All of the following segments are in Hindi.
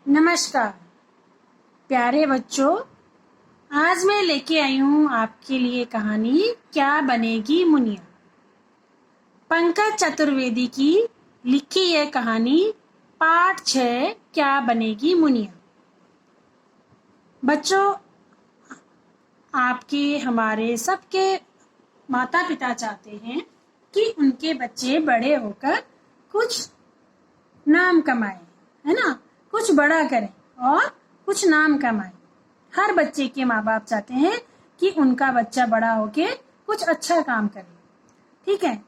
नमस्कार प्यारे बच्चों, आज मैं लेके आई हूँ आपके लिए कहानी क्या बनेगी मुनिया। पंकज चतुर्वेदी की लिखी यह कहानी पाठ 6 क्या बनेगी मुनिया। बच्चों, आपके हमारे सबके माता पिता चाहते हैं कि उनके बच्चे बड़े होकर कुछ नाम कमाएं, है ना, कुछ बड़ा करें और कुछ नाम कमाएं। हर बच्चे के माँ बाप चाहते हैं कि उनका बच्चा बड़ा होके कुछ अच्छा काम करे, ठीक है।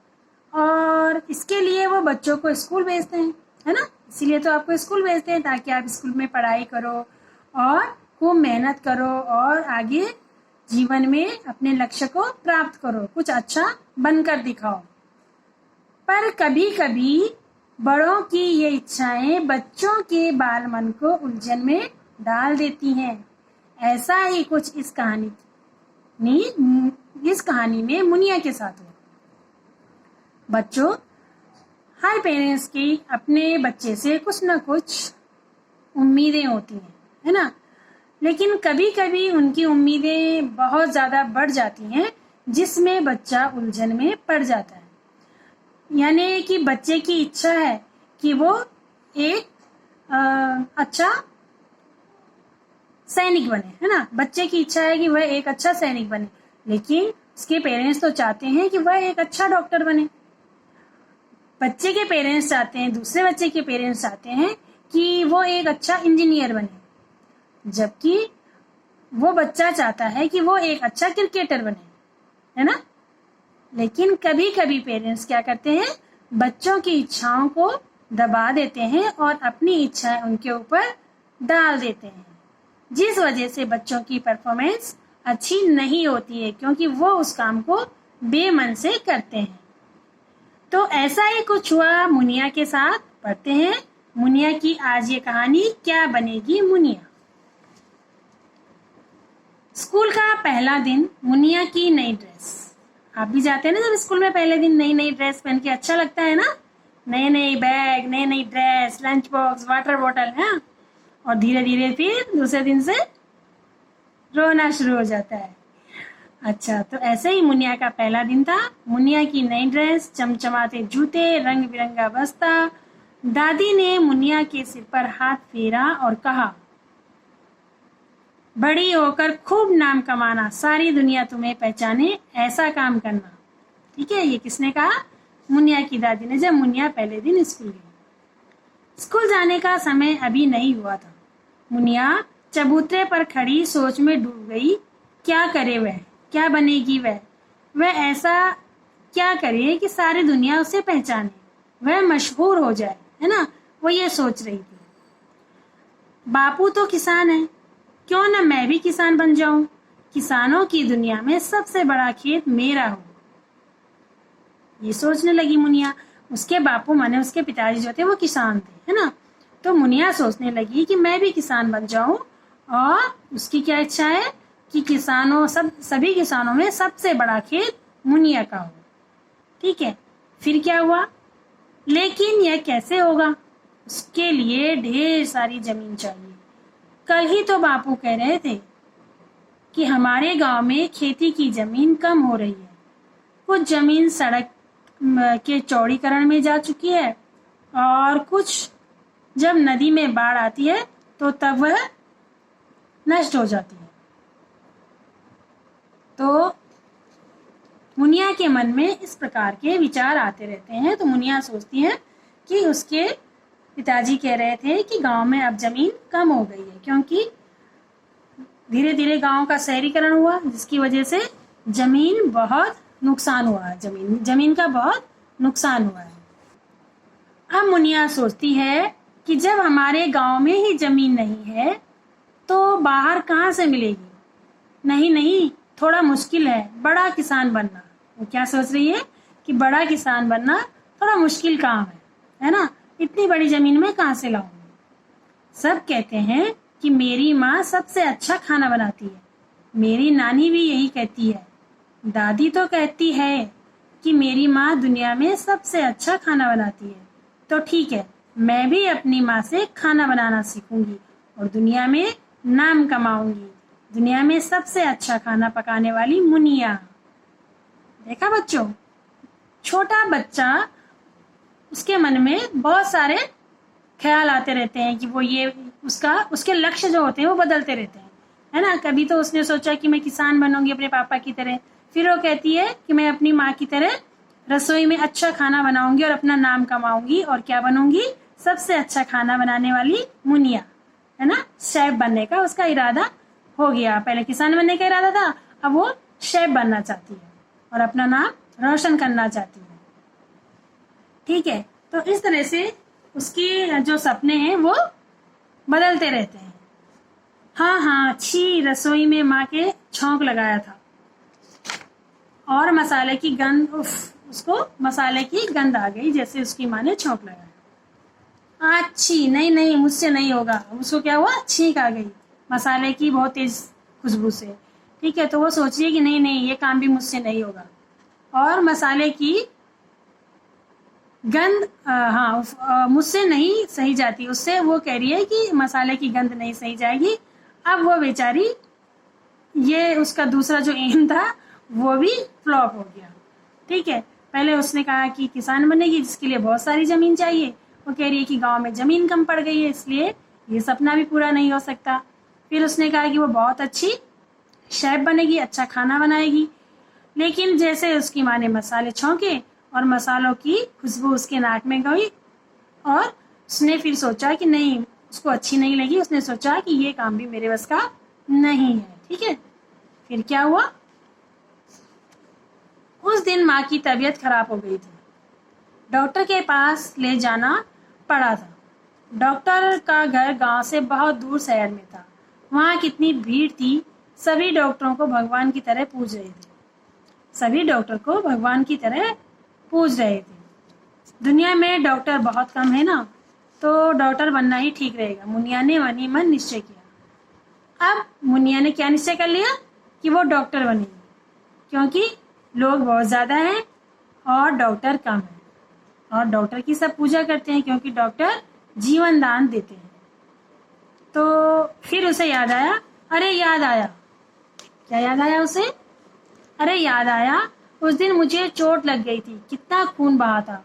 और इसके लिए वो बच्चों को स्कूल भेजते हैं, है ना। इसीलिए तो आपको स्कूल भेजते हैं ताकि आप स्कूल में पढ़ाई करो और खूब मेहनत करो और आगे जीवन में अपने लक्ष्य को प्राप्त करो, कुछ अच्छा बनकर दिखाओ। पर कभी कभी बड़ों की ये इच्छाएं बच्चों के बाल मन को उलझन में डाल देती हैं। ऐसा ही कुछ इस कहानी में मुनिया के साथ हुआ। बच्चों, हर पेरेंट्स की अपने बच्चे से कुछ ना कुछ उम्मीदें होती हैं, है ना। लेकिन कभी कभी उनकी उम्मीदें बहुत ज्यादा बढ़ जाती हैं, जिसमें बच्चा उलझन में पड़ जाता है। यानी कि बच्चे की इच्छा है कि वो एक अच्छा सैनिक बने, है ना। बच्चे की इच्छा है कि वह एक अच्छा सैनिक बने, लेकिन उसके पेरेंट्स तो चाहते हैं कि वह एक अच्छा डॉक्टर बने। बच्चे के पेरेंट्स चाहते हैं, दूसरे बच्चे के पेरेंट्स चाहते हैं कि वो एक अच्छा इंजीनियर बने, जबकि वो बच्चा चाहता है कि वो एक अच्छा क्रिकेटर बने, है ना। लेकिन कभी कभी पेरेंट्स क्या करते हैं, बच्चों की इच्छाओं को दबा देते हैं और अपनी इच्छाएं उनके ऊपर डाल देते हैं, जिस वजह से बच्चों की परफॉर्मेंस अच्छी नहीं होती है, क्योंकि वो उस काम को बेमन से करते हैं। तो ऐसा ही कुछ हुआ मुनिया के साथ। पढ़ते हैं मुनिया की आज ये कहानी क्या बनेगी मुनिया। स्कूल का पहला दिन, मुनिया की नई ड्रेस। आप भी जाते हैं ना जब स्कूल में पहले दिन नई नई ड्रेस पहन के, अच्छा लगता है ना। नए नए बैग, नई नई dress, lunch box, water bottle, है। और धीरे धीरे फिर दूसरे दिन से रोना शुरू हो जाता है। अच्छा, तो ऐसे ही मुनिया का पहला दिन था। मुनिया की नई ड्रेस, चमचमाते जूते, रंग बिरंगा बस्ता। दादी ने मुनिया के सिर पर हाथ फेरा और कहा, बड़ी होकर खूब नाम कमाना, सारी दुनिया तुम्हें पहचाने, ऐसा काम करना। ठीक है, ये किसने कहा? मुनिया की दादी ने, जब मुनिया पहले दिन स्कूल गई। स्कूल जाने का समय अभी नहीं हुआ था। मुनिया चबूतरे पर खड़ी सोच में डूब गई। क्या करे वह, क्या बनेगी वह ऐसा क्या करे कि सारी दुनिया उसे पहचाने, वह मशहूर हो जाए, है ना। वो ये सोच रही थी। बापू तो किसान है, क्यों न मैं भी किसान बन जाऊं, किसानों की दुनिया में सबसे बड़ा खेत मेरा हो, ये सोचने लगी मुनिया। उसके बापू माने उसके पिताजी जो थे वो किसान थे, है ना। तो मुनिया सोचने लगी कि मैं भी किसान बन जाऊं, और उसकी क्या इच्छा है कि सभी किसानों में सबसे बड़ा खेत मुनिया का हो। ठीक है, फिर क्या हुआ? लेकिन यह कैसे होगा? उसके लिए ढेर सारी जमीन चाहिए। कल ही तो बापू कह रहे थे कि हमारे गांव में खेती की जमीन कम हो रही है। कुछ जमीन सड़क के चौड़ीकरण में जा चुकी है, और कुछ जब नदी में बाढ़ आती है तो तब वह नष्ट हो जाती है। तो मुनिया के मन में इस प्रकार के विचार आते रहते हैं। तो मुनिया सोचती है कि उसके पिताजी कह रहे थे कि गांव में अब जमीन कम हो गई है, क्योंकि धीरे धीरे गांव का शहरीकरण हुआ, जिसकी वजह से जमीन बहुत नुकसान हुआ है, जमीन का बहुत नुकसान हुआ है। अब मुनिया सोचती है कि जब हमारे गांव में ही जमीन नहीं है तो बाहर कहाँ से मिलेगी। नहीं, थोड़ा मुश्किल है बड़ा किसान बनना। वो क्या सोच रही है कि बड़ा किसान बनना थोड़ा मुश्किल काम है ना। इतनी बड़ी जमीन में कहाँ से लाऊंगी। सब कहते हैं कि मेरी माँ सबसे अच्छा खाना बनाती है, मेरी नानी भी यही कहती है, दादी तो कहती है कि मेरी माँ दुनिया में सबसे अच्छा खाना बनाती है। तो ठीक है, मैं भी अपनी माँ से खाना बनाना सीखूंगी और दुनिया में नाम कमाऊंगी। दुनिया में सबसे अच्छा खाना पकाने वाली मुनिया। देखा बच्चों, छोटा बच्चा, उसके मन में बहुत सारे ख्याल आते रहते हैं कि वो ये उसके लक्ष्य जो होते हैं वो बदलते रहते हैं, है ना। कभी तो उसने सोचा कि मैं किसान बनूंगी अपने पापा की तरह, फिर वो कहती है कि मैं अपनी माँ की तरह रसोई में अच्छा खाना बनाऊंगी और अपना नाम कमाऊंगी और क्या बनूंगी, सबसे अच्छा खाना बनाने वाली मुनिया, है ना। शेफ बनने का उसका इरादा हो गया। पहले किसान बनने का इरादा था, अब वो शेफ बनना चाहती है और अपना नाम रोशन करना चाहती है। ठीक है, तो इस तरह से उसकी जो सपने हैं वो बदलते रहते हैं। हाँ हाँ, छी, रसोई में माँ के छौंक लगाया था और मसाले की गंध, उसको मसाले की गंध आ गई जैसे उसकी माँ ने छौंक लगाया। अच्छी, नहीं नहीं, मुझसे नहीं होगा। उसको क्या हुआ, छींक आ गई मसाले की बहुत तेज खुशबू से। ठीक है, तो वो सोच रही है कि नहीं नहीं, ये काम भी मुझसे नहीं होगा। और मसाले की गंध मुझसे नहीं सही जाती, उससे वो कह रही है कि मसाले की गंध नहीं सही जाएगी। अब वो बेचारी, ये उसका दूसरा जो एम था वो भी फ्लॉप हो गया। ठीक है, पहले उसने कहा कि किसान बनेगी जिसके लिए बहुत सारी जमीन चाहिए, वो कह रही है कि गांव में जमीन कम पड़ गई है इसलिए ये सपना भी पूरा नहीं हो सकता। फिर उसने कहा कि वो बहुत अच्छी शेफ बनेगी, अच्छा खाना बनाएगी। लेकिन जैसे उसकी माँ ने मसाले छौंके और मसालों की खुशबू उसके नाक में गई और उसने फिर सोचा कि नहीं, उसको अच्छी नहीं लगी। उसने सोचा कि ये काम भी मेरे बस का नहीं है। ठीक है, फिर क्या हुआ, उस दिन माँ की तबीयत खराब हो गई थी। डॉक्टर के पास ले जाना पड़ा था। डॉक्टर का घर गांव से बहुत दूर शहर में था। वहाँ कितनी भीड़ थी, सभी डॉक्टरों को भगवान की तरह पूज रहे थे। सभी डॉक्टर को भगवान की तरह पूज रहे थे। दुनिया में डॉक्टर बहुत कम है ना, तो डॉक्टर बनना ही ठीक रहेगा। मुनिया ने मन ही मन निश्चय किया। अब मुनिया ने क्या निश्चय कर लिया कि वो डॉक्टर बनेगी, क्योंकि लोग बहुत ज़्यादा हैं और डॉक्टर कम है। और डॉक्टर की सब पूजा करते हैं क्योंकि डॉक्टर जीवन दान देते हैं। तो फिर उसे याद आया, अरे याद आया, क्या याद आया उसे, अरे याद आया, उस दिन मुझे चोट लग गई थी, कितना खून बहा था।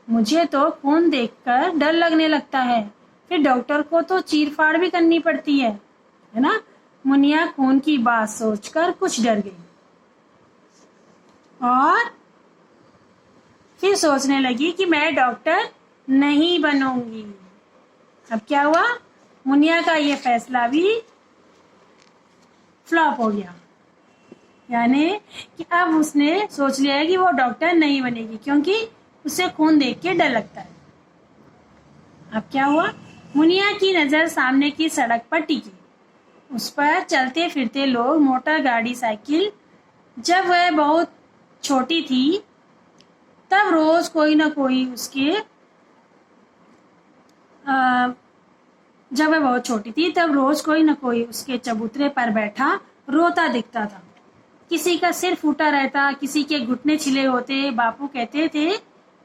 मुझे तो खून देखकर डर लगने लगता है, फिर डॉक्टर को तो चीरफाड़ भी करनी पड़ती है ना। मुनिया खून की बात सोचकर कुछ डर गई और फिर सोचने लगी कि मैं डॉक्टर नहीं बनूंगी। अब क्या हुआ, मुनिया का ये फैसला भी फ्लॉप हो गया। यानी कि अब उसने सोच लिया है कि वो डॉक्टर नहीं बनेगी क्योंकि उसे खून देख के डर लगता है। अब क्या हुआ, मुनिया की नजर सामने की सड़क पर टिकी। उस पर चलते फिरते लोग, मोटर गाड़ी, साइकिल। जब वह बहुत छोटी थी तब रोज कोई ना कोई उसके जब वह बहुत छोटी थी तब रोज कोई न कोई उसके चबूतरे पर बैठा रोता दिखता था। किसी का सिर फूटा रहता, किसी के घुटने छिले होते। बापू कहते थे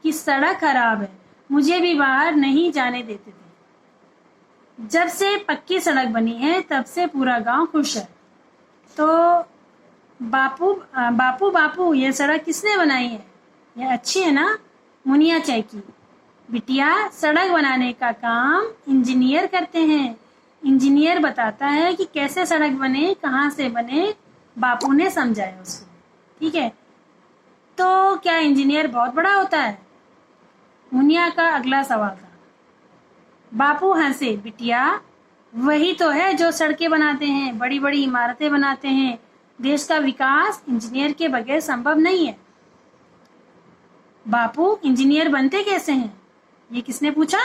कि सड़क खराब है, मुझे भी बाहर नहीं जाने देते थे। जब से पक्की सड़क बनी है तब से पूरा गांव खुश है। तो बापू बापू बापू ये सड़क किसने बनाई है, ये अच्छी है ना। मुनिया चौंकी। बिटिया, सड़क बनाने का काम इंजीनियर करते हैं। इंजीनियर बताता है कि कैसे सड़क बने, कहाँ से बने। बापू ने समझाया उसको। ठीक है, तो क्या इंजीनियर बहुत बड़ा होता है, मुनिया का अगला सवाल था। बापू हंसे। बिटिया, वही तो है जो सड़कें बनाते हैं, बड़ी बड़ी इमारतें बनाते हैं। देश का विकास इंजीनियर के बगैर संभव नहीं है। बापू, इंजीनियर बनते कैसे हैं, ये किसने पूछा,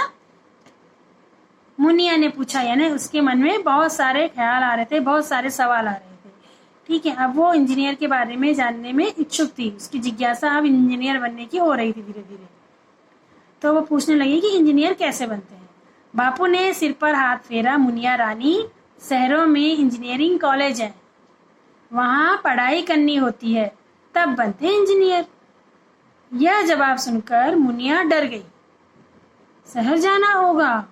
मुनिया ने पूछा। यानी उसके मन में बहुत सारे ख्याल आ रहे थे, बहुत सारे सवाल आ रहे थे। ठीक है, अब वो इंजीनियर के बारे में जानने में इच्छुक थी। उसकी जिज्ञासा अब इंजीनियर बनने की हो रही थी धीरे धीरे। तो वो पूछने लगी कि इंजीनियर कैसे बनते हैं। बापू ने सिर पर हाथ फेरा। मुनिया रानी, शहरों में इंजीनियरिंग कॉलेज है, वहाँ पढ़ाई करनी होती है, तब बनते हैं इंजीनियर। यह जवाब सुनकर मुनिया डर गई। शहर जाना होगा,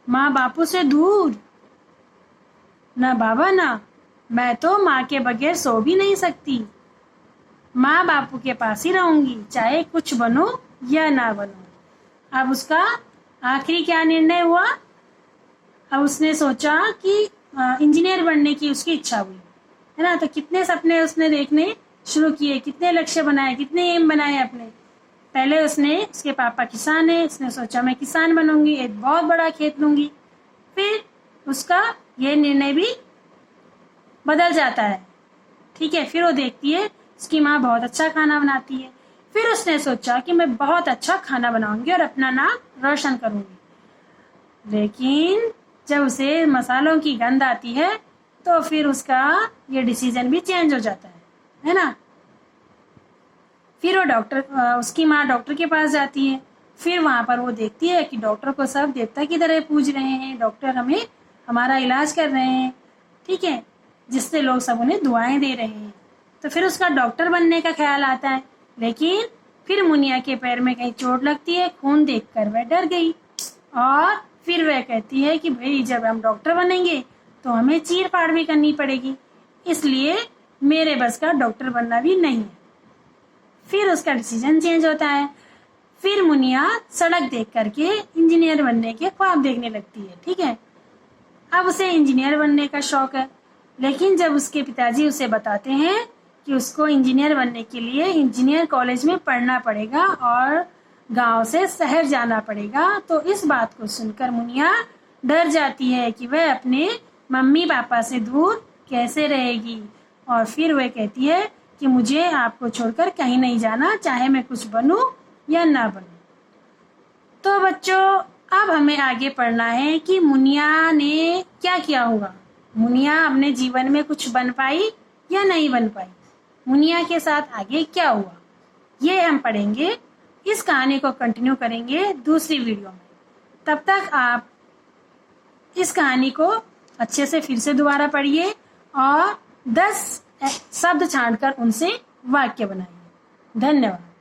माँ बापू से दूर। ना बाबा ना, मैं तो माँ के बगैर सो भी नहीं सकती। माँ बापू के पास ही रहूंगी, चाहे कुछ बनो या ना बनो। अब उसका आखिरी क्या निर्णय हुआ? अब उसने सोचा कि इंजीनियर बनने की उसकी इच्छा हुई, है ना। तो कितने सपने उसने देखने शुरू किए, कितने लक्ष्य बनाए, कितने एम बनाए अपने। पहले उसके पापा किसान है, उसने सोचा मैं किसान बनूंगी, एक बहुत बड़ा खेत लूंगी। फिर उसका ये निर्णय भी बदल जाता है, ठीक है। फिर वो देखती है उसकी माँ बहुत अच्छा खाना बनाती है। फिर उसने सोचा कि मैं बहुत अच्छा खाना बनाऊंगी और अपना नाम रोशन करूंगी। लेकिन जब उसे मसालों की गंध आती है तो फिर उसका ये डिसीजन भी चेंज हो जाता है ना। फिर वो उसकी माँ डॉक्टर के पास जाती है। फिर वहां पर वो देखती है कि डॉक्टर को सब देवता की तरह पूज रहे हैं, डॉक्टर हमारा इलाज कर रहे हैं, ठीक है, जिससे लोग सब उन्हें दुआएं दे रहे हैं। तो फिर उसका डॉक्टर बनने का ख्याल आता है। लेकिन फिर मुनिया के पैर में कहीं चोट लगती है, खून देखकर वह डर गई और फिर वह कहती है कि भाई जब हम डॉक्टर बनेंगे तो हमें चीर फाड़ भी करनी पड़ेगी, इसलिए मेरे बस का डॉक्टर बनना भी नहीं है। फिर उसका डिसीजन चेंज होता है। फिर मुनिया सड़क देख करके इंजीनियर बनने के ख्वाब देखने लगती है, ठीक है। अब उसे इंजीनियर बनने का शौक है। लेकिन जब उसके पिताजी उसे बताते हैं कि उसको इंजीनियर बनने के लिए इंजीनियर कॉलेज में पढ़ना पड़ेगा और गांव से शहर जाना पड़ेगा, तो इस बात को सुनकर मुनिया डर जाती है कि वह अपने मम्मी पापा से दूर कैसे रहेगी। और फिर वह कहती है कि मुझे आपको छोड़कर कहीं नहीं जाना, चाहे मैं कुछ बनूं या ना बनूं। तो बच्चों, अब हमें आगे पढ़ना है कि मुनिया ने क्या किया होगा। मुनिया अपने जीवन में कुछ बन पाई या नहीं बन पाई, मुनिया के साथ आगे क्या हुआ, ये हम पढ़ेंगे। इस कहानी को कंटिन्यू करेंगे दूसरी वीडियो में। तब तक आप इस कहानी को अच्छे से फिर से दोबारा पढ़िए और 10 शब्द छांटकर उनसे वाक्य बनाइए। धन्यवाद।